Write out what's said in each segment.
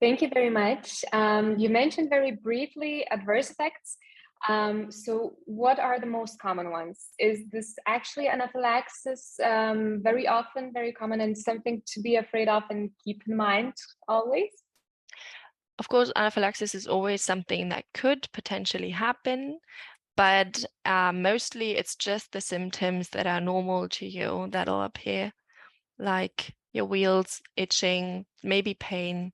Thank you very much. You mentioned very briefly adverse effects. So what are the most common ones? Is this actually anaphylaxis very often, very common, and something to be afraid of and keep in mind always? Of course, anaphylaxis is always something that could potentially happen, but mostly it's just the symptoms that are normal to you that'll appear, like your wheals, itching, maybe pain.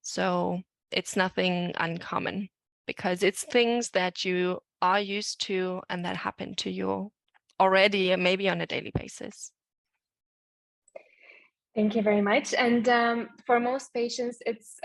So it's nothing uncommon because it's things that you are used to and that happen to you already, and maybe on a daily basis. Thank you very much. And for most patients, it's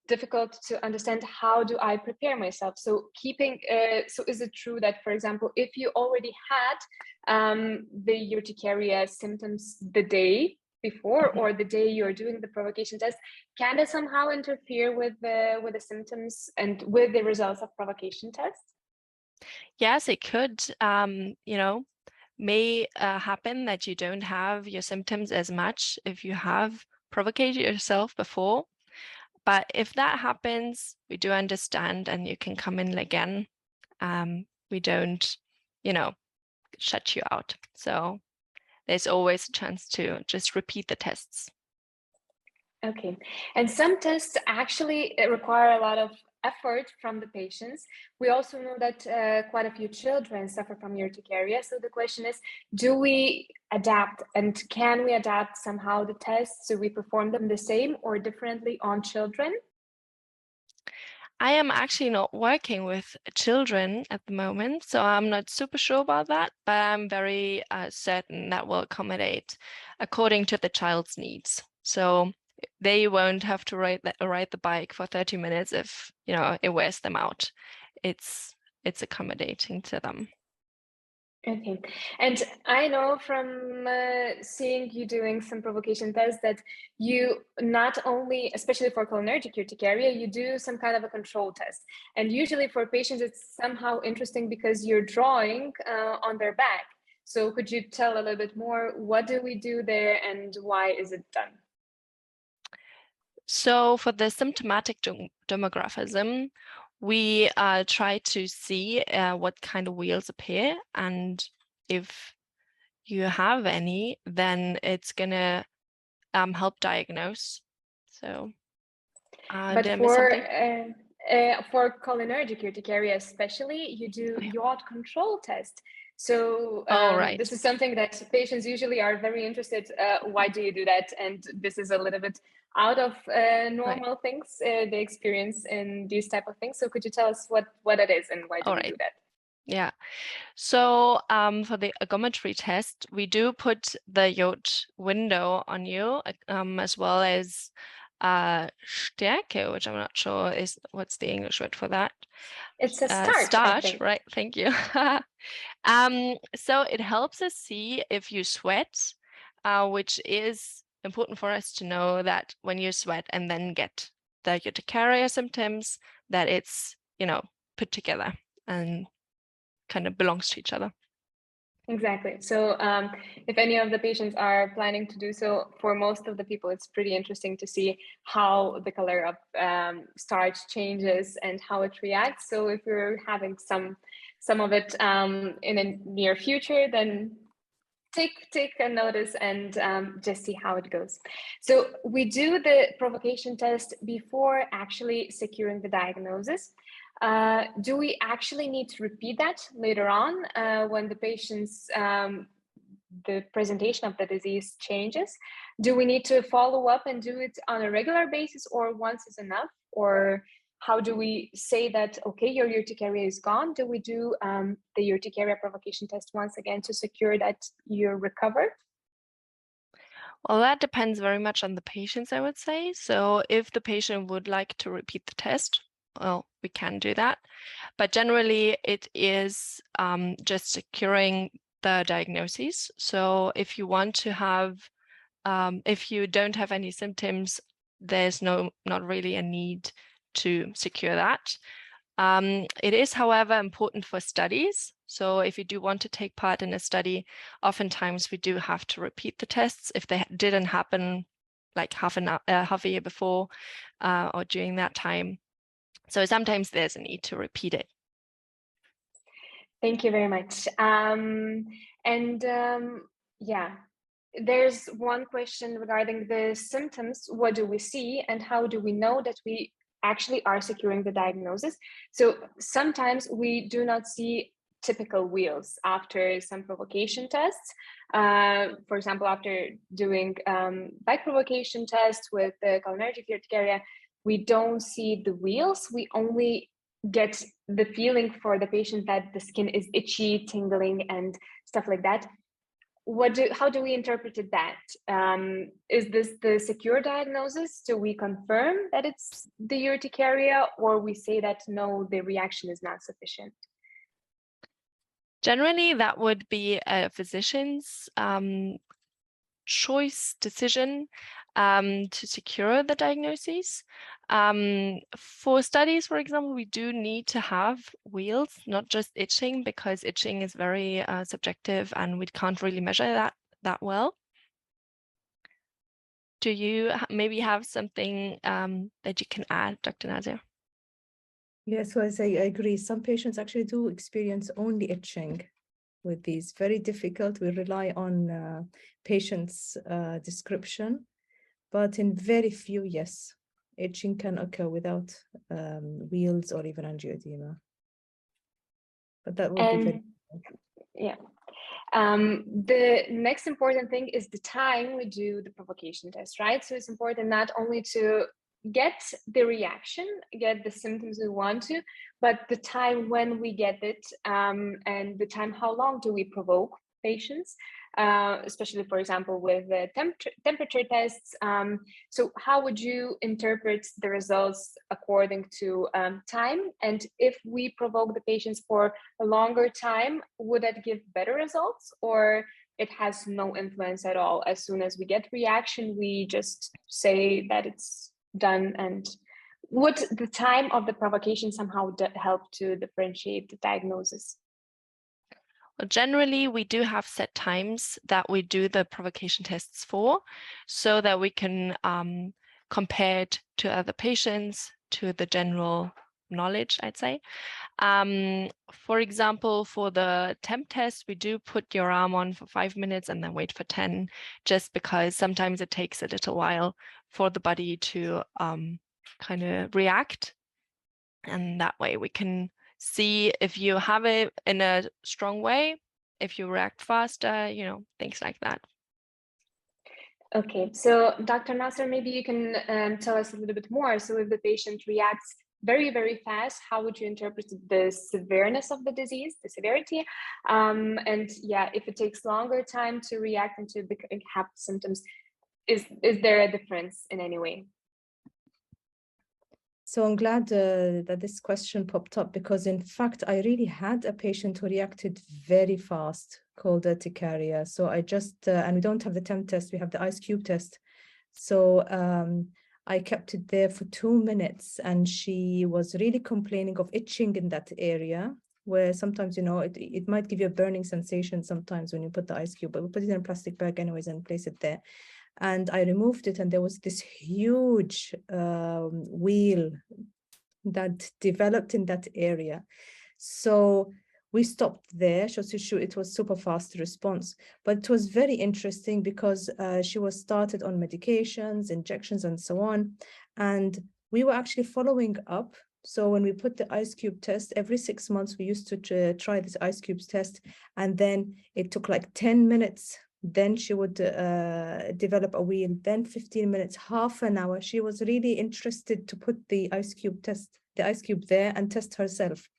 difficult to understand, how do I prepare myself? So so is it true that, for example, if you already had the urticaria symptoms the day before or the day you're doing the provocation test, can it somehow interfere with the symptoms and with the results of provocation tests? Yes, it could, may happen that you don't have your symptoms as much if you have provoked yourself before. But if that happens, we do understand and you can come in again. We don't, shut you out. So there's always a chance to just repeat the tests. Okay, and some tests actually require a lot of effort from the patients. We also know that quite a few children suffer from urticaria. So the question is, do we adapt, and can we adapt somehow the tests so we perform them the same or differently on children? I am actually not working with children at the moment, so I'm not super sure about that, but I'm very certain that will accommodate according to the child's needs. So they won't have to ride the bike for 30 minutes if, it wears them out. It's accommodating to them. Okay, and I know from seeing you doing some provocation tests that you not only, especially for cholinergic urticaria, you do some kind of a control test. And usually for patients, it's somehow interesting because you're drawing on their back. So could you tell a little bit more, what do we do there and why is it done? So for the symptomatic dermographism, we try to see what kind of wheals appear, and if you have any, then it's gonna help diagnose. So But did I miss something? for cholinergic urticaria especially, you do Okay. yacht control test. So Oh, right. this is something that patients usually are very interested. Why do you do that? And this is a little bit out of Right. normal things they experience in these type of things. So could you tell us what it is and why do All we right. do that? Yeah. So for the ergometry test, we do put the yacht window on you, as well as Stärke, which I'm not sure is what's the English word for that. It's a starch, I Starch, think. right? Thank you. So it helps us see if you sweat, which is important for us to know that when you sweat and then get the urticaria symptoms, that it's, put together and kind of belongs to each other. Exactly. So if any of the patients are planning to do so, for most of the people, it's pretty interesting to see how the color of starch changes and how it reacts. So if you're having some of it in the near future, then take a notice and just see how it goes. So we do the provocation test before actually securing the diagnosis. Do we actually need to repeat that later on when the patient's the presentation of the disease changes? Do we need to follow up and do it on a regular basis, or once is enough? Or how do we say that, okay, your urticaria is gone? Do we do the urticaria provocation test once again to secure that you're recovered? Well, that depends very much on the patients, I would say. So if the patient would like to repeat the test, well, we can do that. But generally, it is just securing the diagnosis. So if you want to have, if you don't have any symptoms, there's not really a need to secure that. It is, however, important for studies. So if you do want to take part in a study, oftentimes we do have to repeat the tests if they didn't happen like half a year before or during that time. So sometimes there's a need to repeat it. Thank you very much. Yeah, there's one question regarding the symptoms. What do we see and how do we know that we actually are securing the diagnosis? So sometimes we do not see typical wheals after some provocation tests. For example, after doing bite provocation tests with the cholinergic urticaria, we don't see the wheals. We only get the feeling for the patient that the skin is itchy, tingling, and stuff like that. How do we interpret that? Is this the secure diagnosis? Do we confirm that it's the urticaria, or we say that no, the reaction is not sufficient? Generally, that would be a physician's choice decision to secure the diagnosis. For studies, for example, we do need to have wheals, not just itching, because itching is very subjective and we can't really measure that well. Do you maybe have something that you can add, Dr. Nasr? Yes, so I agree. Some patients actually do experience only itching with these. Very difficult. We rely on patients' description, but in very few, yes, itching can occur without wheals or even angioedema. But that would be very yeah. The next important thing is the time we do the provocation test, right? So it's important not only to get the reaction, get the symptoms we want to, but the time when we get it, and the time, how long do we provoke patients, especially, for example, with the temperature tests. So how would you interpret the results according to time? And if we provoke the patients for a longer time, would that give better results, or it has no influence at all? As soon as we get reaction, we just say that it's done. And would the time of the provocation somehow help to differentiate the diagnosis? Well, generally, we do have set times that we do the provocation tests for, so that we can compare it to other patients, to the general knowledge, I'd say. For example, for the temp test, we do put your arm on for 5 minutes and then wait for 10, just because sometimes it takes a little while for the body to kind of react. And that way we can see if you have it in a strong way, if you react faster, you know, things like that. Okay, so Dr. Nasr, maybe you can tell us a little bit more. So if the patient reacts very, very fast, how would you interpret the severeness of the disease, the severity? And yeah, if it takes longer time to react and to have symptoms, is there a difference in any way? So I'm glad that this question popped up, because in fact, I really had a patient who reacted very fast, called urticaria. So I just, and we don't have the temp test, we have the ice cube test. So I kept it there for 2 minutes, and she was really complaining of itching in that area, where sometimes, you know, it might give you a burning sensation sometimes when you put the ice cube, but we put it in a plastic bag anyways and place it there. And I removed it, and there was this huge wheal that developed in that area. So we stopped there. So it was super fast response, but it was very interesting because she was started on medications, injections, and so on. And we were actually following up. So when we put the ice cube test, every 6 months, we used to try this ice cubes test. And then it took like 10 minutes. Then she would develop a wheal, then 15 minutes, half an hour. She was really interested to put the ice cube there and test herself,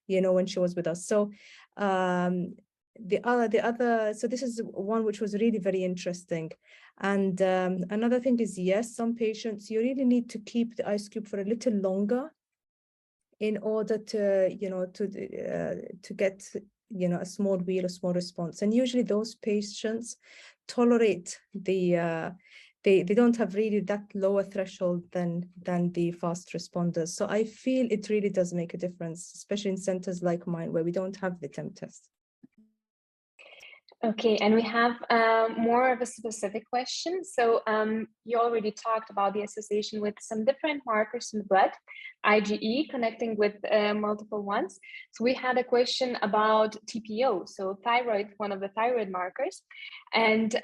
you know, when she was with us. So the other, so this is one which was really very interesting. And another thing is, yes, some patients, you really need to keep the ice cube for a little longer in order to, you know, to get, you know, a small wheal, a small response. And usually those patients tolerate the, they don't have really that lower threshold than the fast responders. So I feel it really does make a difference, especially in centers like mine, where we don't have the temp test. Okay, and we have more of a specific question. So you already talked about the association with some different markers in the blood, IgE connecting with multiple ones. So we had a question about TPO, so thyroid, one of the thyroid markers. And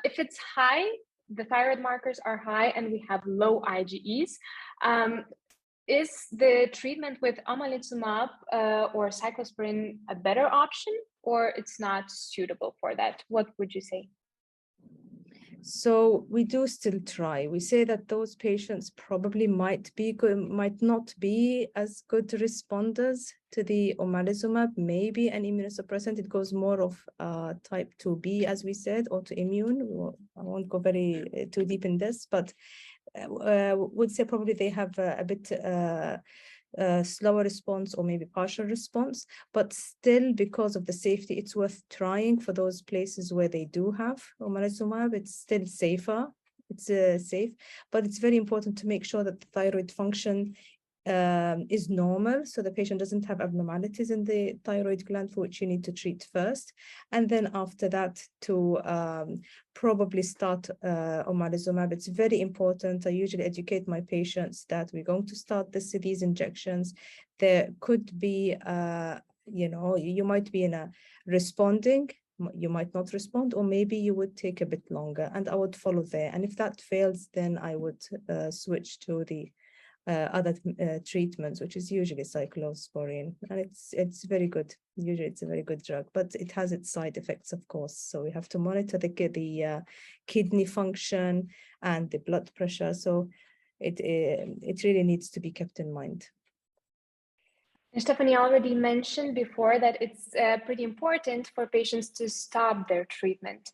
if it's high, the thyroid markers are high and we have low IgEs. Is the treatment with omalizumab or cyclosporin a better option, or it's not suitable for that? What would you say? So we do still try. We say that those patients probably might not be as good responders to the omalizumab, maybe an immunosuppressant. It goes more of type 2B, as we said, autoimmune. I won't go very too deep in this, but would say probably they have a bit slower response or maybe partial response, but still because of the safety, it's worth trying for those places where they do have omalizumab. It's still safer. It's safe, but it's very important to make sure that the thyroid function is normal, so the patient doesn't have abnormalities in the thyroid gland, for which you need to treat first, and then after that to probably start omalizumab. It's very important. I usually educate my patients that we're going to start these injections. There could be you might be in a responding, you might not respond, or maybe you would take a bit longer, and I would follow there. And if that fails, then I would switch to the other treatments, which is usually cyclosporin, and it's very good. Usually it's a very good drug, but it has its side effects, of course. So we have to monitor the kidney function and the blood pressure. So it really needs to be kept in mind. And Stefanie already mentioned before that it's pretty important for patients to stop their treatment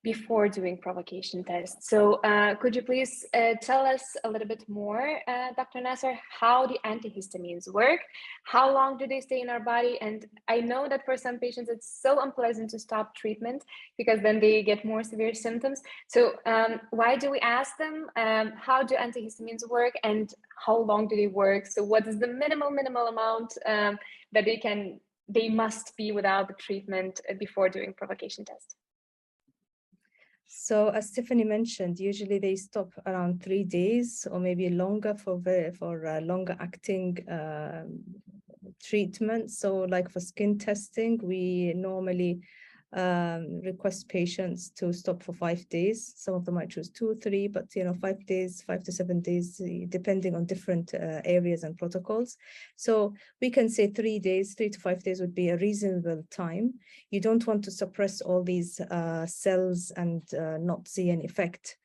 before doing provocation tests. So could you please tell us a little bit more, Dr. Nasr, how the antihistamines work? How long do they stay in our body? And I know that for some patients, it's so unpleasant to stop treatment because then they get more severe symptoms. So why do we ask them? How do antihistamines work and how long do they work? So what is the minimal amount that they must be without the treatment before doing provocation tests? So as Stefanie mentioned, usually they stop around 3 days or maybe longer for longer acting treatment. So like for skin testing, we normally request patients to stop for 5 days. Some of them might choose 2 or 3, but 5 days, 5 to 7 days, depending on different areas and protocols. So we can say 3 days, 3 to 5 days would be a reasonable time. You don't want to suppress all these cells and not see an effect.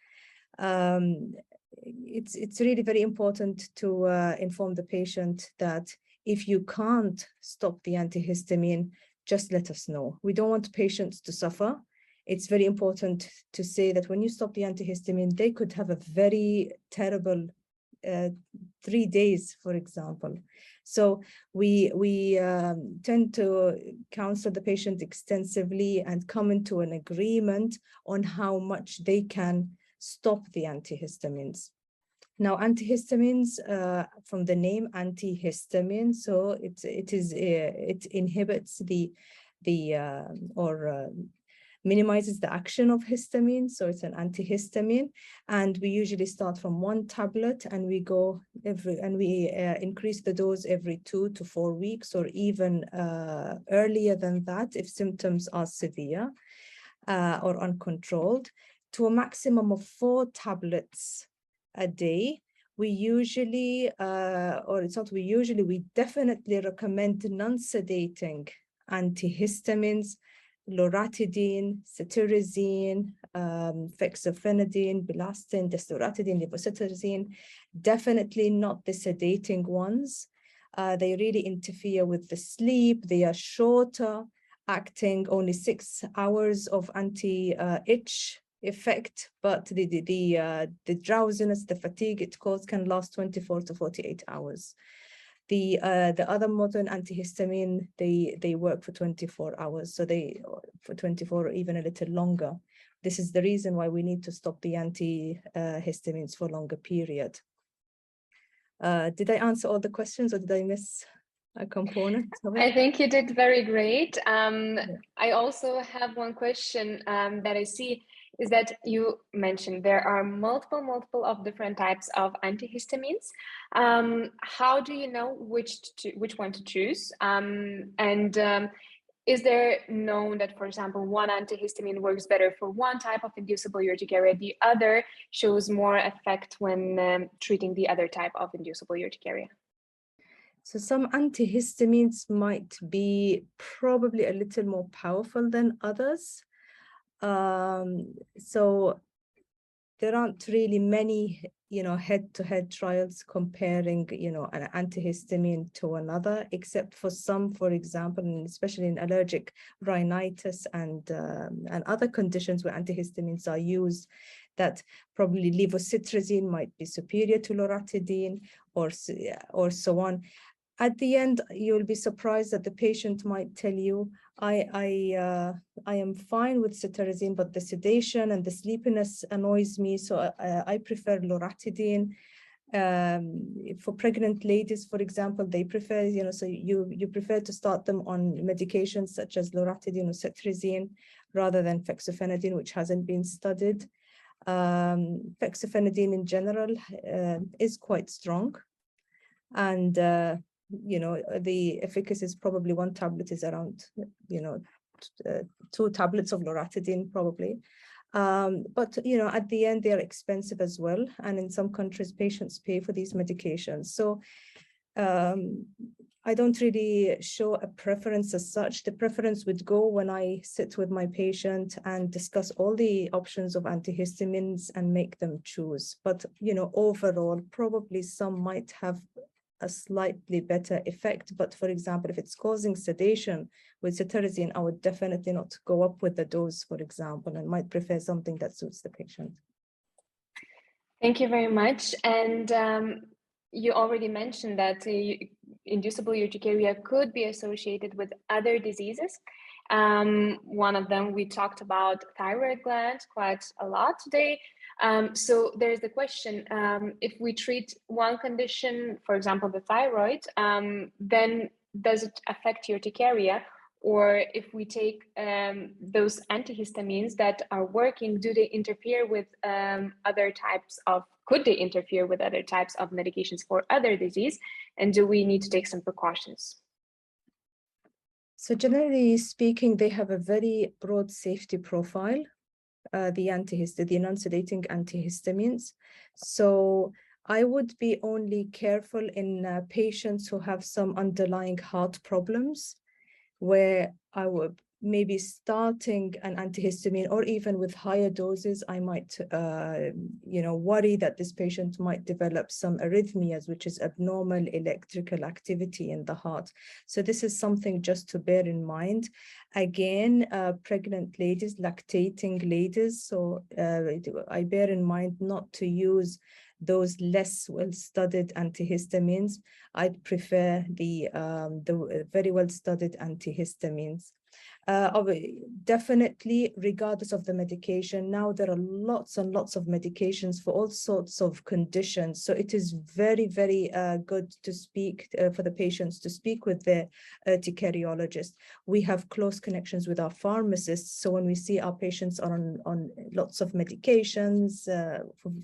It's really very important to inform the patient that if you can't stop the antihistamine, just let us know. We don't want patients to suffer. It's very important to say that when you stop the antihistamine, they could have a very terrible 3 days, for example. So we tend to counsel the patient extensively and come into an agreement on how much they can stop the antihistamines. Now, antihistamines, from the name antihistamine, so it inhibits minimizes the action of histamine, so it's an antihistamine, and we usually start from 1 tablet, and we increase the dose every 2 to 4 weeks, or even earlier than that if symptoms are severe or uncontrolled, to a maximum of 4 tablets a day. We definitely recommend non-sedating antihistamines, loratadine, cetirizine, fexofenadine, bilastine, desloratadine, levocetirizine, definitely not the sedating ones. They really interfere with the sleep. They are shorter acting, only 6 hours of anti-itch effect, but the drowsiness, the fatigue it causes can last 24 to 48 hours. The other modern antihistamine, they work for 24 hours, so for 24 or even a little longer. This is the reason why we need to stop the antihistamines for a longer period. Did I answer all the questions, or did I miss a component of it? I think you did very great. I also have one question that I see is that you mentioned there are multiple of different types of antihistamines. How do you know which one to choose? Is there known that, for example, one antihistamine works better for one type of inducible urticaria, the other shows more effect when treating the other type of inducible urticaria? So some antihistamines might be probably a little more powerful than others. So there aren't really many, head-to-head trials comparing, an antihistamine to another, except for some, for example, and especially in allergic rhinitis and other conditions where antihistamines are used, that probably levocitrazine might be superior to loratadine or so on. At the end, you'll be surprised that the patient might tell you, I am fine with cetirizine, but the sedation and the sleepiness annoys me, so I prefer loratadine. For pregnant ladies, for example, they prefer, so you prefer to start them on medications such as loratadine or cetirizine rather than fexofenadine, which hasn't been studied. Fexofenadine in general is quite strong, and the efficacy is probably one tablet is around 2 tablets of loratadine probably, but at the end they are expensive as well, and in some countries patients pay for these medications. So I don't really show a preference as such. The preference would go when I sit with my patient and discuss all the options of antihistamines and make them choose. But overall, probably some might have a slightly better effect. But for example, if it's causing sedation with cetirizine, I would definitely not go up with the dose, for example, and might prefer something that suits the patient. Thank you very much. And you already mentioned that inducible urticaria could be associated with other diseases. One of them, we talked about thyroid gland quite a lot today. So there's the question, if we treat one condition, for example, the thyroid, then does it affect urticaria? Or if we take those antihistamines that are working, do they interfere with could they interfere with other types of medications for other disease? And do we need to take some precautions? So generally speaking, they have a very broad safety profile, the non-sedating antihistamines. So I would be only careful in patients who have some underlying heart problems, where I would maybe starting an antihistamine, or even with higher doses, I might, worry that this patient might develop some arrhythmias, which is abnormal electrical activity in the heart. So this is something just to bear in mind. Again, pregnant ladies, lactating ladies, so I bear in mind not to use those less well-studied antihistamines. I'd prefer the very well-studied antihistamines. Definitely, regardless of the medication, now there are lots and lots of medications for all sorts of conditions. So it is very, very good to speak for the patients to speak with their urticariologist. We have close connections with our pharmacists. So when we see our patients are on lots of medications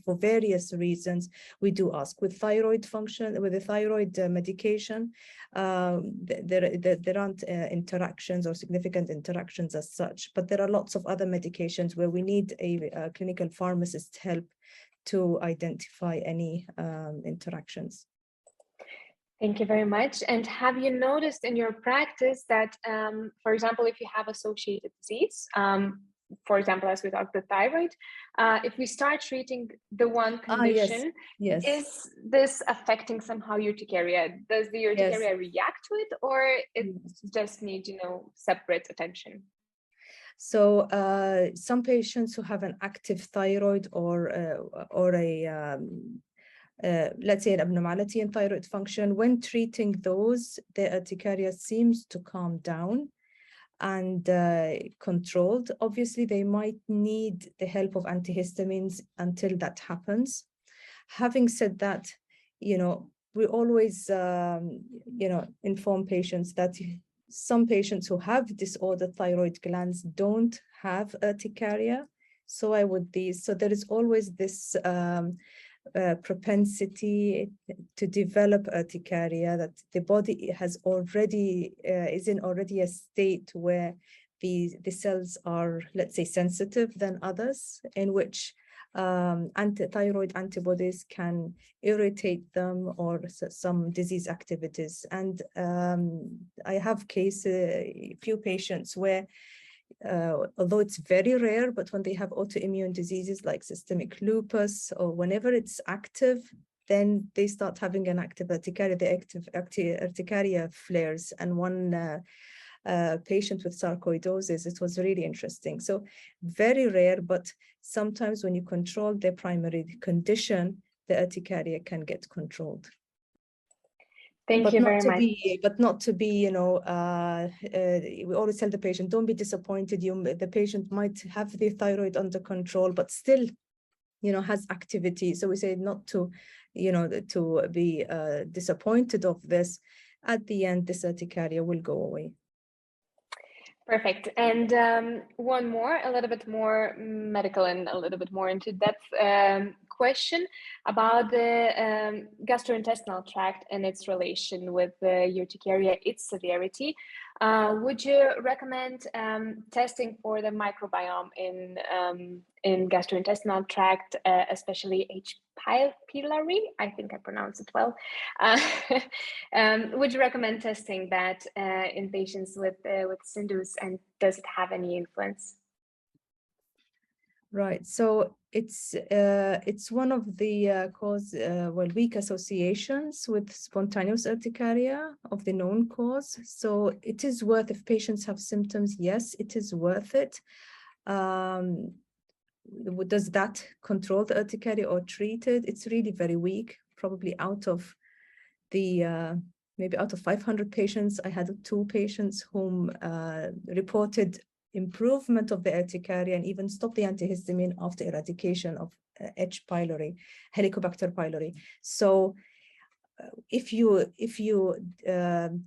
for various reasons, we do ask with thyroid function, with the thyroid medication, there aren't interactions or significant interactions as such, but there are lots of other medications where we need a clinical pharmacist help to identify any interactions. Thank you very much. And have you noticed in your practice that, for example, if you have associated disease, for example, as we talked, the thyroid, if we start treating the one condition, yes. Is this affecting somehow urticaria? Does the urticaria react to it, or it just needs, separate attention? So some patients who have an active thyroid or a let's say an abnormality in thyroid function, when treating those, the urticaria seems to calm down and controlled. Obviously, they might need the help of antihistamines until that happens. Having said that, we always, inform patients that some patients who have disordered thyroid glands don't have urticaria. So there is always this propensity to develop urticaria, that the body has already is in already a state where the cells are, let's say, sensitive than others, in which thyroid antibodies can irritate them or some disease activities. And I have few patients where, although it's very rare, but when they have autoimmune diseases like systemic lupus, or whenever it's active, then they start having an active urticaria, the active urticaria flares. And one patient with sarcoidosis, it was really interesting. So very rare, but sometimes when you control their primary condition, the urticaria can get controlled. Thank you very much. But not to be, we always tell the patient, don't be disappointed. The patient might have the thyroid under control, but still, has activity. So we say not to, to be disappointed of this. At the end, this urticaria will go away. Perfect. And one more, a little bit more medical and a little bit more into depth question about the gastrointestinal tract and its relation with the urticaria, its severity. Would you recommend testing for the microbiome in gastrointestinal tract, especially H. pylori? I think I pronounced it well. Would you recommend testing that in patients with CIndUs, and does it have any influence? Right. So it's one of the weak associations with spontaneous urticaria of the known cause. So it is worth, if patients have symptoms, yes, it is worth it. Does that control the urticaria or treat it? It's really very weak. Probably out of the maybe out of 500 patients, I had 2 patients whom reported improvement of the urticaria and even stopped the antihistamine after eradication of H. pylori, Helicobacter pylori. So if you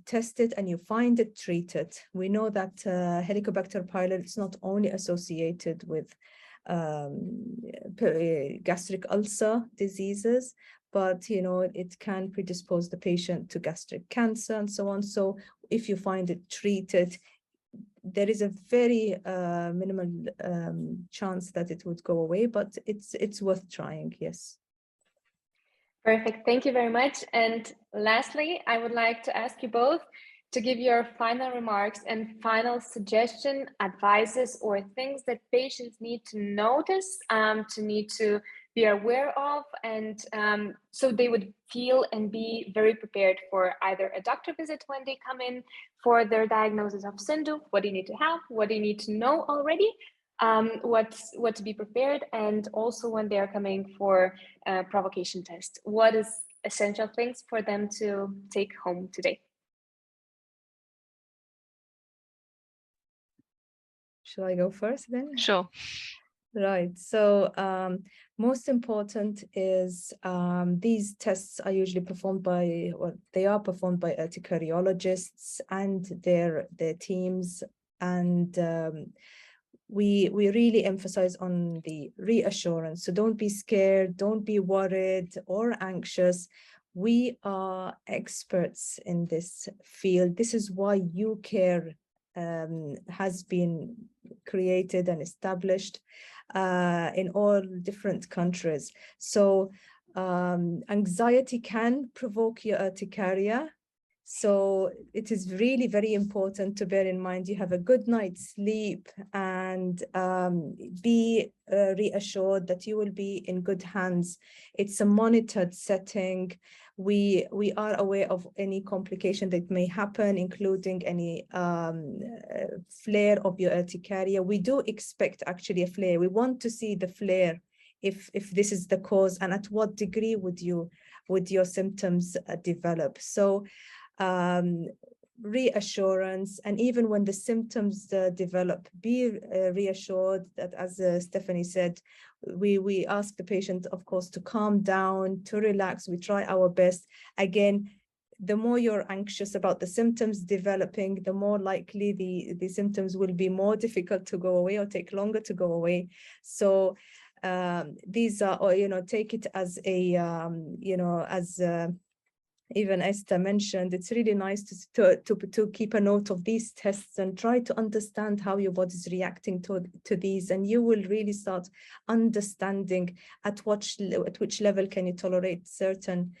test it and you find it, treat it. We know that Helicobacter pylori is not only associated with gastric ulcer diseases, but it can predispose the patient to gastric cancer and so on. So if you find it, treat it. There is a very minimal chance that it would go away, but it's worth trying, yes. Perfect, thank you very much. And lastly, I would like to ask you both to give your final remarks and final suggestion, advices, or things that patients need to notice, need to be aware of, and so they would feel and be very prepared for either a doctor visit when they come in for their diagnosis of CIndU, what do you need to have, what do you need to know already, what to be prepared, and also when they are coming for a provocation test. What is essential things for them to take home today? Shall I go first then? Sure. Right. So most important is these tests are usually performed by, or they are performed by urticariologists and their teams. And we really emphasize on the reassurance. So don't be scared, don't be worried or anxious. We are experts in this field. This is why UCARE has been created and established in all different countries. So anxiety can provoke your urticaria. So it is really very important to bear in mind you have a good night's sleep and be reassured that you will be in good hands. It's a monitored setting. We are aware of any complication that may happen, including any flare of your urticaria. We do expect actually a flare. We want to see the flare if this is the cause, and at what degree would your symptoms develop. So reassurance, and even when the symptoms develop, be reassured that, as Stephanie said, we ask the patient, of course, to calm down, to relax. We try our best. Again, the more you're anxious about the symptoms developing, the more likely the symptoms will be more difficult to go away or take longer to go away. So these are, or, you know, take it as a, you know, as even Aistė mentioned, it's really nice to keep a note of these tests and try to understand how your body's reacting to these, and you will really start understanding at which level can you tolerate certain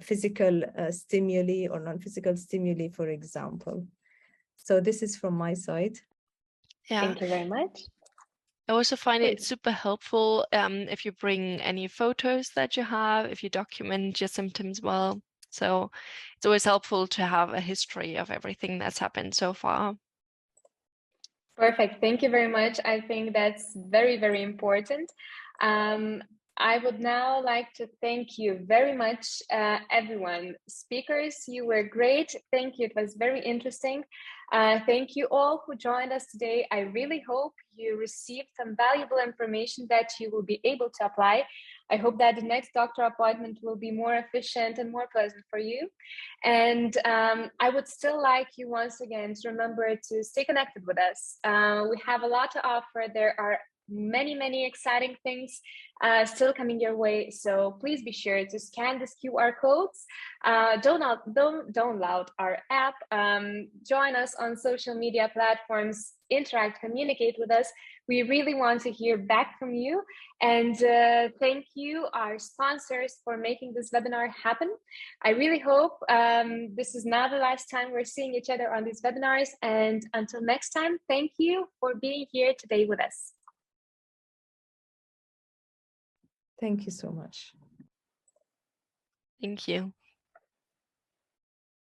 physical stimuli or non-physical stimuli, for example. So this is from my side. Yeah. Thank you very much. I also find it super helpful if you bring any photos that you have, if you document your symptoms well. So it's always helpful to have a history of everything that's happened so far. Perfect. Thank you very much. I think that's very, very important. I would now like to thank you very much, everyone. Speakers, you were great. Thank you. It was very interesting. Thank you all who joined us today. I really hope you received some valuable information that you will be able to apply. I hope that the next doctor appointment will be more efficient and more pleasant for you. And I would still like you once again to remember to stay connected with us. We have a lot to offer. There are many exciting things still coming your way, so please be sure to scan these QR codes, download our app, join us on social media platforms, interact, communicate with us. We really want to hear back from you, and thank you, our sponsors, for making this webinar happen. I really hope this is not the last time we're seeing each other on these webinars, and until next time, thank you for being here today with us. Thank you so much. Thank you.